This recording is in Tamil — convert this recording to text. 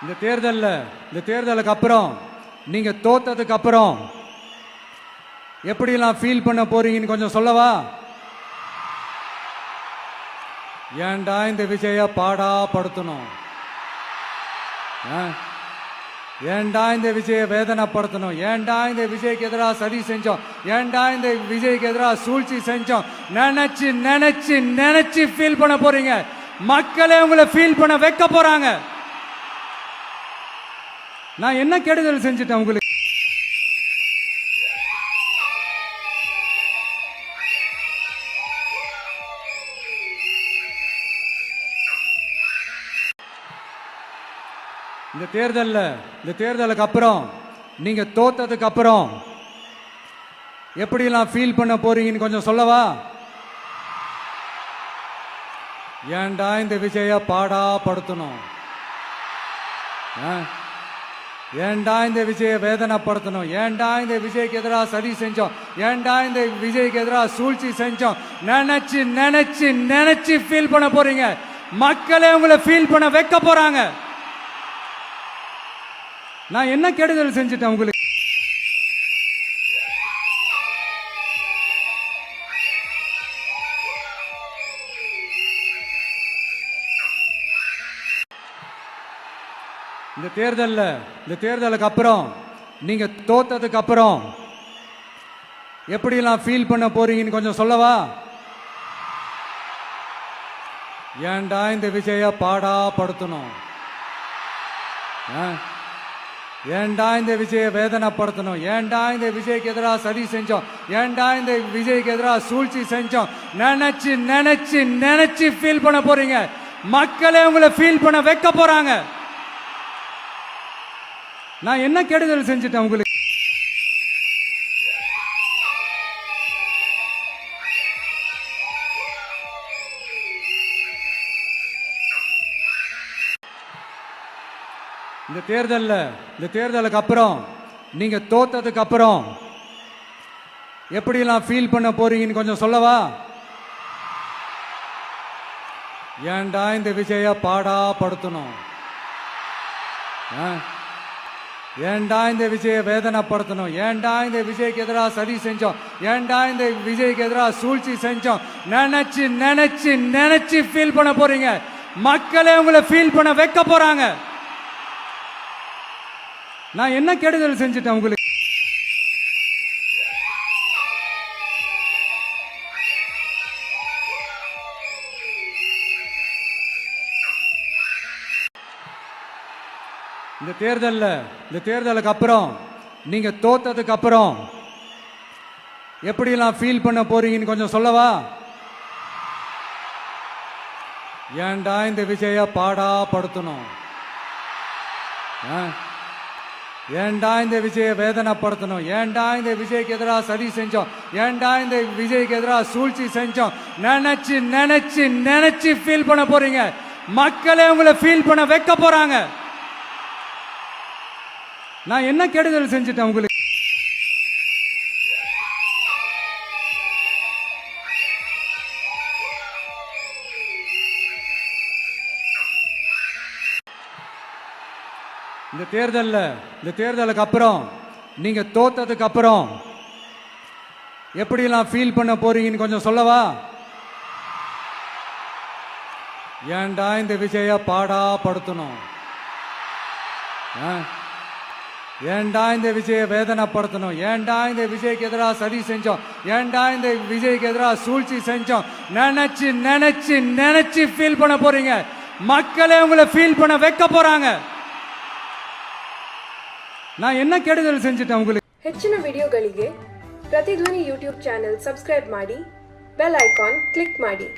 இந்த தேர்தலுக்கு அப்புறம் நீங்க தோத்ததுக்கு அப்புறம் எப்படிலாம் ஃபீல் பண்ண போறீங்கன்னு கொஞ்சம் சொல்லவா? ஏன்டா இந்த விஜய பாடா படுத்தணும், ஏன்டா இந்த விஜய வேதனைப்படுத்தணும், ஏன்டா இந்த விஜய்க்கு எதிராக சதி செஞ்சோம், ஏன்டா இந்த விஜய்க்கு எதிராக சூழ்ச்சி செஞ்சோம் நினைச்சு நினைச்சு நினைச்சு ஃபீல் பண்ண போறீங்க. மக்களே உங்களை ஃபீல் பண்ண வைக்க போறாங்க. நான் என்ன கெடுதல் செஞ்சுட்டேன் உங்களுக்கு? இந்த தேர்தலுக்கு அப்புறம் நீங்க தோத்ததுக்கு அப்புறம் எப்படிலாம் ஃபீல் பண்ண போறீங்கன்னு கொஞ்சம் சொல்லவா? ஏன்டா இந்த விஜய பாடா படுத்தணும், ஏன்டா இந்த விஜய வேதனைப்படுத்தணும், ஏன்டா இந்த விஜய்க்கு எதிராக சதி செஞ்சோம், ஏன்டா இந்த விஜய்க்கு எதிராக சூழ்ச்சி செஞ்சோம் நினைச்சு நினைச்சு நினைச்சு ஃபீல் பண்ண போறீங்க. மக்களே உங்களை ஃபீல் பண்ண வைக்க போறாங்க. நான் என்ன கெடுதல் செஞ்சுட்டேன் உங்களுக்கு? இந்த தேர்தலுக்கு அப்புறம் நீங்க தோத்ததுக்கு அப்புறம் எப்படிலாம் ஃபீல் பண்ண போறீங்கன்னு கொஞ்சம் சொல்லவா? ஏன்டா இந்த விஜய பாடா படுத்தணும், ஏன்டா இந்த விஜய வேதனைப்படுத்தணும், ஏன்டா இந்த விஜய்க்கு எதிராக சதி செஞ்சோம், ஏன்டா இந்த விஜய்க்கு எதிராக சூழ்ச்சி செஞ்சோம் நினைச்சு நினைச்சு நினைச்சு ஃபீல் பண்ண போறீங்க. மக்களே உங்களை ஃபீல் பண்ண வைக்க போறாங்க. நான் என்ன கெடுதல் செஞ்சுட்டேன் உங்களுக்கு? இந்த தேர்தலுக்கு அப்புறம் நீங்க தோத்ததுக்கு அப்புறம் எப்படிலாம் ஃபீல் பண்ண போறீங்கன்னு கொஞ்சம் சொல்லவா? ஏன்டா இந்த விஜய பாடா படுத்தணும், ஏன்டா இந்த விஜய வேதனைப்படுத்தணும், ஏன்டா இந்த விஜய்க்கு எதிராக சதி செஞ்சோம், ஏன்டா இந்த விஜய்க்கு எதிராக சூழ்ச்சி செஞ்சோம் நினைச்சு நினைச்சு நினைச்சு ஃபீல் பண்ண போறீங்க. மக்களே உங்களை ஃபீல் பண்ண வைக்க போறாங்க. நான் என்ன கெடுதல் செஞ்சுட்டேன் உங்களுக்கு? இந்த தேர்தலுக்கு அப்புறம் நீங்க தோத்ததுக்கு அப்புறம் எப்படிலாம் ஃபீல் பண்ண போறீங்கன்னு கொஞ்சம் சொல்லவா? ஏன்டா இந்த விஜய பாடா படுத்தணும், ஏன்டா இந்த விஜய வேதனைப்படுத்தணும், ஏன்டா இந்த விஜய்க்கு எதிராக சதி செஞ்சோம், ஏன்டா இந்த விஜய்க்கு எதிராக சூழ்ச்சி செஞ்சோம் நினைச்சு நினைச்சு நினைச்சு ஃபீல் பண்ண போறீங்க. மக்களே உங்களை ஃபீல் பண்ண வைக்க போறாங்க. நான் என்ன கெடுதல் செஞ்சுட்டேன் உங்களுக்கு? இந்த தேர்தலுக்கு அப்புறம் நீங்க தோத்ததுக்கு அப்புறம் எப்படிலாம் ஃபீல் பண்ண போறீங்கன்னு கொஞ்சம் சொல்லவா? ஏன்டா இந்த விஜய பாடா படுத்தணும், ஏன்டா இந்த விஜய வேதனைப்படுத்தணும், ஏன்டா இந்த விஜய்க்கு எதிராக சதி செஞ்சோம், ஏன்டா இந்த விஜய்க்கு எதிராக சூழ்ச்சி செஞ்சோம் நினைச்சு நினைச்சு நினைச்சு ஃபீல் பண்ண போறீங்க. மக்களே உங்களை ஃபீல் பண்ண வைக்க போறாங்க. நான் என்ன கெடுதல் செஞ்சுட்டேன் உங்களுக்கு? ಹೆಚ್ಚಿನ ವಿಡಿಯೋಗಳಿಗೆ ಪ್ರತಿಧ್ವನಿ ಯೂಟ್ಯೂಬ್ ಚಾನೆಲ್ ಸಬ್ಸ್ಕ್ರೈಬ್ ಮಾಡಿ, ಬೆಲ್ ಐಕಾನ್ ಕ್ಲಿಕ್ ಮಾಡಿ.